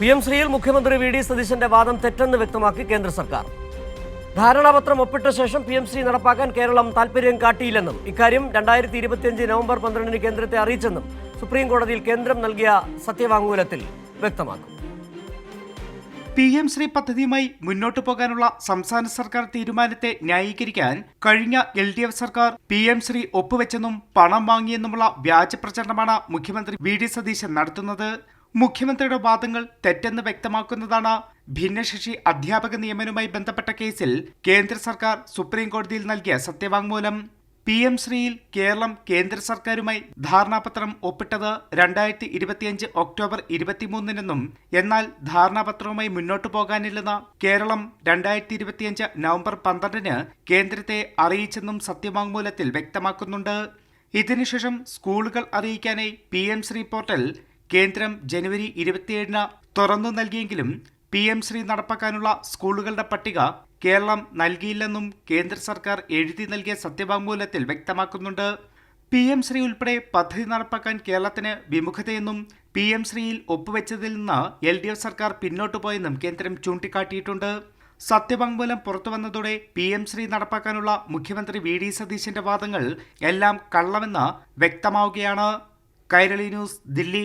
PM ശ്രീയിൽ മുഖ്യമന്ത്രി VD സതീശന്റെ വാദം തെറ്റെന്ന് വ്യക്തമാക്കി കേന്ദ്ര സർക്കാർ. ധാരണാപത്രം ഒപ്പിട്ട ശേഷം PM ശ്രീ നടപ്പാക്കാൻ കേരളം താൽപര്യം കാട്ടിയില്ലെന്നും ഇക്കാര്യം 2025 നവംബർ 12-ന് കേന്ദ്രത്തെ അറിയിച്ചെന്നും സുപ്രീം കോടതിയിൽ കേന്ദ്രം നൽകിയ സത്യവാങ്മൂലത്തിൽ വ്യക്തമാക്കും. PM ശ്രീ പദ്ധതിയുമായി മുന്നോട്ടു പോകാനുള്ള സംസ്ഥാന സർക്കാർ തീരുമാനത്തെ ന്യായീകരിക്കാൻ കഴിഞ്ഞ LDF സർക്കാർ PM ശ്രീ ഒപ്പുവെച്ചെന്നും പണം വാങ്ങിയെന്നുമുള്ള വ്യാജ പ്രചരണമാണ് മുഖ്യമന്ത്രി VD സതീശൻ നടത്തുന്നത്. മുഖ്യമന്ത്രിയുടെ വാദങ്ങൾ തെറ്റെന്ന് വ്യക്തമാക്കുന്നതാണ് ഭിന്നശേഷി അധ്യാപക നിയമനവുമായി ബന്ധപ്പെട്ട കേസിൽ കേന്ദ്ര സർക്കാർ സുപ്രീം കോടതിയിൽ നൽകിയ സത്യവാങ്മൂലം. PM ശ്രീയിൽ കേരളം കേന്ദ്ര സർക്കാരുമായി ധാരണാപത്രം ഒപ്പിട്ടത് 2025 ഒക്ടോബർ 23-നെന്നും എന്നാൽ ധാരണാപത്രവുമായി മുന്നോട്ടു പോകാനില്ലെന്ന് കേരളം 2025 നവംബർ 12-ന് കേന്ദ്രത്തെ അറിയിച്ചെന്നും സത്യവാങ്മൂലത്തിൽ വ്യക്തമാക്കുന്നുണ്ട്. ഇതിനുശേഷം സ്കൂളുകൾ അറിയിക്കാനായി PM ശ്രീ പോർട്ടൽ കേന്ദ്രം ജനുവരി 27-ന് തുറന്നു നൽകിയെങ്കിലും PM ശ്രീ നടപ്പാക്കാനുള്ള സ്കൂളുകളുടെ പട്ടിക കേരളം നൽകിയില്ലെന്നും കേന്ദ്ര സർക്കാർ എഴുതി നൽകിയ സത്യവാങ്മൂലത്തിൽ വ്യക്തമാക്കുന്നുണ്ട്. PM ശ്രീ ഉൾപ്പെടെ പദ്ധതി നടപ്പാക്കാൻ കേരളത്തിന് വിമുഖതയെന്നും PM ശ്രീയിൽ ഒപ്പുവെച്ചതിൽ നിന്ന് LDF സർക്കാർ പിന്നോട്ടു പോയെന്നും കേന്ദ്രം ചൂണ്ടിക്കാട്ടിയിട്ടുണ്ട്. സത്യവാങ്മൂലം പുറത്തുവന്നതോടെ PM ശ്രീ നടപ്പാക്കാനുള്ള മുഖ്യമന്ത്രി VD സതീശന്റെ വാദങ്ങൾ എല്ലാം കള്ളമെന്ന് വ്യക്തമാവുകയാണ്. കൈരളി ന്യൂസ്, ദില്ലി.